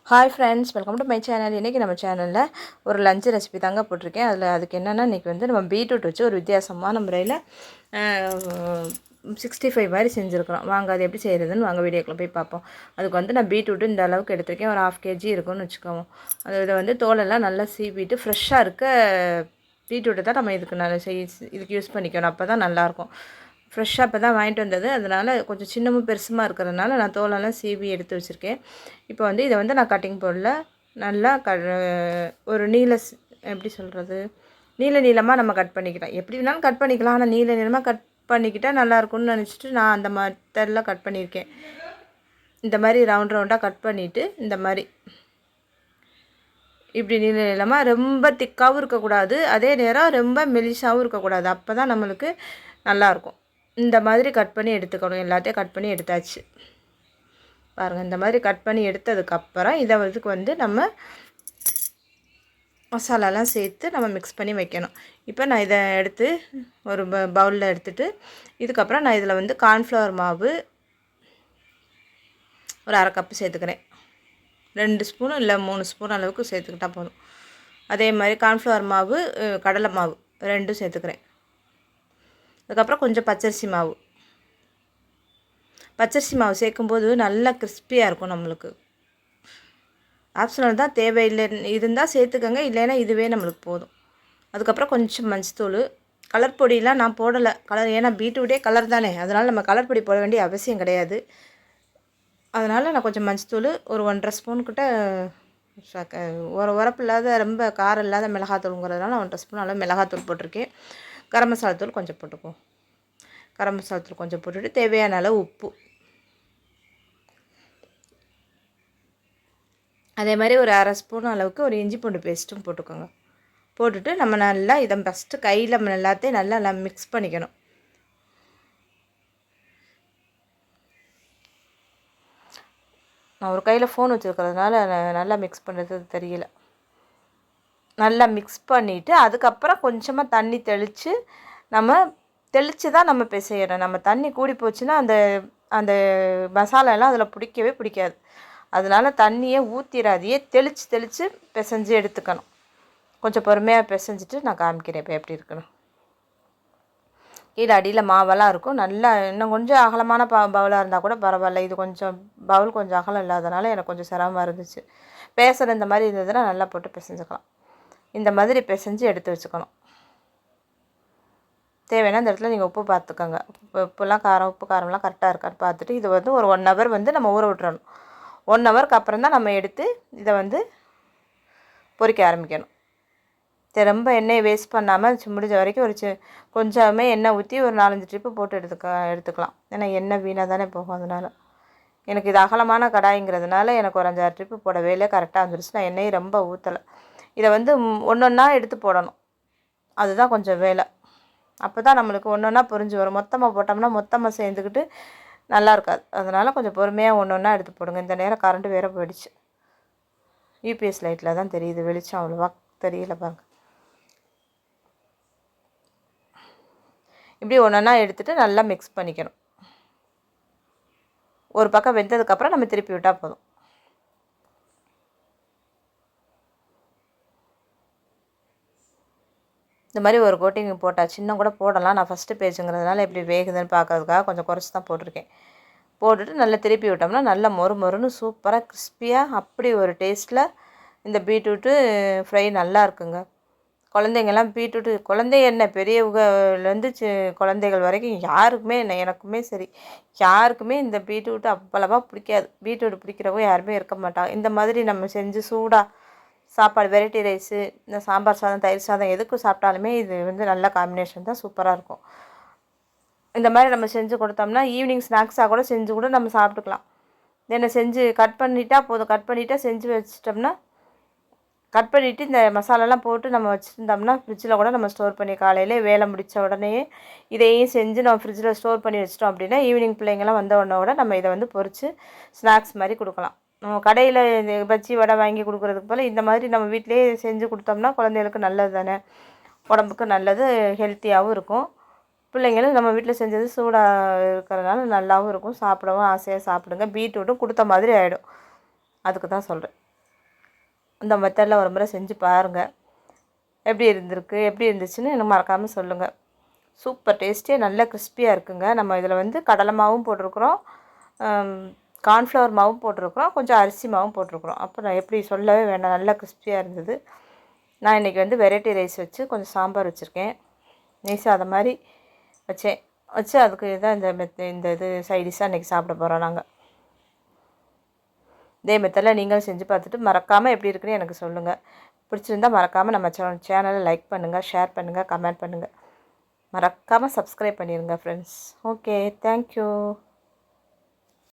Hi friends, welcome to my channel. இன்றைக்கி நம்ம சேனலில் ஒரு லஞ்ச் ரெசிபி தாங்க போட்டிருக்கேன். அதுக்கு என்னென்னா, இன்றைக்கி வந்து நம்ம பீட்ரூட் வச்சு ஒரு வித்தியாசமான முறையில் 65 மாதிரி செஞ்சுருக்கிறோம். வாங்க அது எப்படி செய்கிறதுன்னு வாங்க வீடியோக்குள்ளே போய் பார்ப்போம். அதுக்கு வந்து நான் பீட்ரூட்டு இந்த அளவுக்கு எடுத்திருக்கேன். ஒரு 1/2 kg இருக்கும்னு வச்சுக்கோங்க. இதை வந்து தோலெல்லாம் நல்லா சீவிட்டு ஃப்ரெஷ்ஷாக இருக்க பீட்ரூட்டை தான் நம்ம இதுக்கு யூஸ் பண்ணிக்கணும். அப்போ தான் நல்லாயிருக்கும். ஃப்ரெஷ்ஷாக இப்போ தான் வாங்கிட்டு வந்தது. அதனால் கொஞ்சம் சின்னமும் பெருசுமாக இருக்கிறதுனால நான் தோலெல்லாம் சீவி எடுத்து வச்சுருக்கேன். இப்போ வந்து இதை வந்து நான் கட்டிங் போர்டில் நல்லா ஒரு எப்படி சொல்கிறது, நீளமாக நம்ம கட் பண்ணிக்கலாம். எப்படி வேணாலும் கட் பண்ணிக்கலாம். ஆனால் நீளமாக கட் பண்ணிக்கிட்டால் நல்லாயிருக்கும்னு நினச்சிட்டு நான் அந்த மெத்தடில் கட் பண்ணியிருக்கேன். இந்த மாதிரி ரவுண்டாக கட் பண்ணிவிட்டு இந்த மாதிரி இப்படி நீளமாக ரொம்ப திக்காகவும் இருக்கக்கூடாது, அதே நேரம் ரொம்ப மெலிசாகவும் இருக்கக்கூடாது. அப்போ தான் நம்மளுக்கு நல்லாயிருக்கும். இந்த மாதிரி கட் பண்ணி எடுத்துக்கணும். எல்லாத்தையும் கட் பண்ணி எடுத்தாச்சு பாருங்கள். இந்த மாதிரி கட் பண்ணி எடுத்ததுக்கப்புறம் இதை வந்து நம்ம மசாலாலாம் சேர்த்து நம்ம மிக்ஸ் பண்ணி வைக்கணும். இப்போ நான் இதை எடுத்து ஒரு பவுலில் எடுத்துகிட்டு, இதுக்கப்புறம் நான் இதில் வந்து கார்ன்ஃப்ளவர் மாவு ஒரு 1/2 கப்பு சேர்த்துக்கிறேன். 2 ஸ்பூன் இல்லை 3 ஸ்பூன் அளவுக்கு சேர்த்துக்கிட்டால் போதும். அதே மாதிரி கார்ன்ஃப்ளவர் மாவு, கடலை மாவு 2 சேர்த்துக்கிறேன். அதுக்கப்புறம் கொஞ்சம் பச்சரிசி மாவு சேர்க்கும்போது நல்லா கிறிஸ்பியாக இருக்கும். நம்மளுக்கு ஆப்ஷனல் தான், தேவையில்லை இருந்தால் சேர்த்துக்கோங்க, இல்லைன்னா இதுவே நம்மளுக்கு போதும். அதுக்கப்புறம் கொஞ்சம் மஞ்சத்தூள். கலர் பொடியெலாம் நான் போடலை. ஏன்னா பீட்ரூட்டே கலர் தானே, அதனால் நம்ம கலர் பொடி போட வேண்டிய அவசியம் கிடையாது. அதனால் நான் கொஞ்சம் மஞ்சத்தூள் ஒரு 1.5 ஸ்பூன்கிட்ட, உரப்பு இல்லாத ரொம்ப காரம் இல்லாத மிளகாத்தூளுங்கிறதுனால 1.5 ஸ்பூன் அளவு மிளகாத்தூள் போட்டிருக்கேன். கரம் மசாலா தூள் கொஞ்சம் போட்டுக்குவோம். கரம் மசாலா தூள் கொஞ்சம் போட்டுட்டு தேவையான அளவு உப்பு, அதே மாதிரி ஒரு 1/2 ஸ்பூன் அளவுக்கு ஒரு இஞ்சி பூண்டு பேஸ்ட்டும் போட்டுக்கோங்க. போட்டுட்டு நம்ம நல்லா இதை ஃபஸ்ட்டு கையில் எல்லாத்தையும் நல்லா மிக்ஸ் பண்ணிக்கணும். நான் ஒரு கையில் ஃபோன் வச்சுருக்கிறதுனால நல்லா மிக்ஸ் பண்ணுறது தெரியல. நல்லா மிக்ஸ் பண்ணிவிட்டு அதுக்கப்புறம் கொஞ்சமாக தண்ணி தெளித்து தான் நம்ம பிசையணும். நம்ம தண்ணி கூடி போச்சுன்னா அந்த மசாலாலாம் அதில் பிடிக்காது. அதனால் தண்ணியை ஊற்றிடாதையே தெளித்து பிசைஞ்சு எடுத்துக்கணும். கொஞ்சம் பொறுமையாக பிசைஞ்சிட்டு நான் காமிக்கிறேன் இப்போ எப்படி இருக்குன்னு. கீழே அடியில் மாவெல்லாம் இருக்கும். நல்லா இன்னும் கொஞ்சம் அகலமான பவுலாக இருந்தால் கூட பரவாயில்ல. இது பவுல் கொஞ்சம் அகலம் இல்லாதனால எனக்கு கொஞ்சம் சிரமமாக இருந்துச்சு. பேசுகிற இந்த மாதிரி இருந்ததுன்னா நல்லா போட்டு பிசைஞ்சுக்கலாம். இந்த மாதிரி பிசைஞ்சு எடுத்து வச்சுக்கணும். தேவைன்னா இந்த இடத்துல நீங்கள் உப்பு பார்த்துக்கோங்க. உப்பு காரம்லாம் கரெக்டாக இருக்கான்னு பார்த்துட்டு இது வந்து ஒரு 1 ஹவர் வந்து நம்ம ஊற விட்டுறணும். 1 ஹவருக்கு அப்புறம் தான் நம்ம எடுத்து இதை வந்து பொரிக்க ஆரம்பிக்கணும். ரொம்ப எண்ணெயை வேஸ்ட் பண்ணாமல் முடிஞ்ச வரைக்கும் கொஞ்சமே எண்ணெய் ஊற்றி ஒரு 4-5 ட்ரிப்பு போட்டு எடுத்துக்கலாம். ஏன்னா எண்ணெய் வீணாக தானே போகும். அதனால் எனக்கு இது அகலமான கடாய்ங்கிறதுனால எனக்கு ஒரு 5-6 ட்ரிப்பு போடவே இல்லை, கரெக்டாக வந்துருச்சு. நான் எண்ணெயை ரொம்ப ஊற்றலை. இதை வந்து ஒன்றா எடுத்து போடணும். அதுதான் கொஞ்சம் வேலை. அப்போ தான் நம்மளுக்கு ஒன்றா பொரிஞ்சு வரும். மொத்தமாக போட்டோம்னா மொத்தமாக சேர்ந்துக்கிட்டு நல்லா இருக்காது. அதனால் கொஞ்சம் பொறுமையாக ஒன்றா எடுத்து போடுங்க. இந்த நேரம் கரண்ட்டு வேறு போயிடுச்சு. யூபிஎஸ் லைட்டில் தான் தெரியுது, வெளிச்சம் அவ்வளோவா தெரியல பாருங்க. இப்படி ஒன்றா எடுத்துகிட்டு நல்லா மிக்ஸ் பண்ணிக்கணும். ஒரு பக்கம் வெந்ததுக்கப்புறம் நம்ம திருப்பி விட்டால் போதும். இந்த மாதிரி ஒரு கோட்டிங் போட்டால் இன்னும் கூட போடலாம். நான் ஃபஸ்ட்டு பேஜுங்கிறதுனால எப்படி வேகுதுன்னு பார்க்கறதுக்காக கொஞ்சம் குறைச்சி தான் போட்டிருக்கேன். போட்டுட்டு நல்லா திருப்பி விட்டோம்னா நல்லா மொறுன்னு சூப்பராக கிறிஸ்பியாக அப்படி ஒரு டேஸ்ட்டில் இந்த பீட்ரூட்டு ஃப்ரை நல்லா இருக்குங்க. குழந்தைங்கள்லாம் பீட்ரூட்டு, குழந்தைங்க என்ன பெரியவங்கலேருந்து குழந்தைகள் வரைக்கும் யாருக்குமே எனக்குமே சரி, யாருக்குமே இந்த பீட்ரூட்டு அவ்வளவா பிடிக்காது. பீட்ரூட் பிடிக்கிறவங்க யாருமே இருக்க மாட்டாங்க. இந்த மாதிரி நம்ம செஞ்சு சூடாக சாப்பாடு, வெரைட்டி ரைஸு, இந்த சாம்பார் சாதம், தயிர் சாதம் எதுக்கு சாப்பிட்டாலுமே இது வந்து நல்ல காம்பினேஷன் தான், சூப்பராக இருக்கும். இந்த மாதிரி நம்ம செஞ்சு கொடுத்தோம்னா ஈவினிங் ஸ்நாக்ஸாக கூட செஞ்சு கூட நம்ம சாப்பிட்டுக்கலாம். என்ன செஞ்சு கட் பண்ணிட்டா போதும். கட் பண்ணிவிட்டு செஞ்சு வச்சிட்டோம்னா, கட் பண்ணிவிட்டு இந்த மசாலாலாம் போட்டு நம்ம வச்சுருந்தோம்னா ஃப்ரிட்ஜில் கூட நம்ம ஸ்டோர் பண்ணி காலையில் வேலை முடித்த உடனே இதையும் செஞ்சு நம்ம ஃப்ரிட்ஜில் ஸ்டோர் பண்ணி வச்சிட்டோம் அப்படின்னா ஈவினிங் பிள்ளைங்கள்லாம் வந்த உடனே கூட நம்ம இதை வந்து பொரித்து ஸ்நாக்ஸ் மாதிரி கொடுக்கலாம். நம்ம கடையில் இந்த பஜ்ஜி வடை வாங்கி கொடுக்குறதுக்கு போல் இந்த மாதிரி நம்ம வீட்டிலேயே செஞ்சு கொடுத்தோம்னா குழந்தைகளுக்கு நல்லது தானே, உடம்புக்கு நல்லது, ஹெல்த்தியாகவும் இருக்கும். பிள்ளைங்களும் நம்ம வீட்டில் செஞ்சது சூடாக இருக்கிறதுனால நல்லாவும் இருக்கும். சாப்பிடவும் ஆசையாக சாப்பிடுங்க. பீட்ரூட்டும் கொடுத்த மாதிரி ஆகிடும். அதுக்கு தான் சொல்கிறேன். இந்த மெத்தடில் ஒரு முறை செஞ்சு பாருங்கள். எப்படி இருந்திருக்கு, எப்படி இருந்துச்சுன்னு எனக்கு மறக்காமல் சொல்லுங்கள். சூப்பர் டேஸ்டியாக நல்ல கிறிஸ்பியாக இருக்குங்க. நம்ம இதில் வந்து கடலை மாவும் போட்டிருக்குறோம், கார்ன்ஃப்ளவர் மாவும் போட்டிருக்குறோம், கொஞ்சம் அரிசி மாவும் போட்டிருக்குறோம். அப்போ நான் எப்படி சொல்லவே வேண்டாம், நல்லா கிறிஸ்பியாக இருந்தது. நான் இன்றைக்கி வந்து வெரைட்டி ரைஸ் வச்சு கொஞ்சம் சாம்பார் வச்சுருக்கேன். நெய் சாதம் மாதிரி வச்சு அதுக்கு தான் இந்த இது சைடிஷாக இன்றைக்கி சாப்பிட போகிறோம் நாங்கள். இதே மெத்தடில் நீங்களும் செஞ்சு பார்த்துட்டு மறக்காமல் எப்படி இருக்குன்னு எனக்கு சொல்லுங்கள். பிடிச்சிருந்தால் மறக்காமல் நம்ம சேனலை லைக் பண்ணுங்கள், ஷேர் பண்ணுங்கள், கமெண்ட் பண்ணுங்கள். மறக்காமல் சப்ஸ்கிரைப் பண்ணிடுங்க ஃப்ரெண்ட்ஸ். Okay, thank you.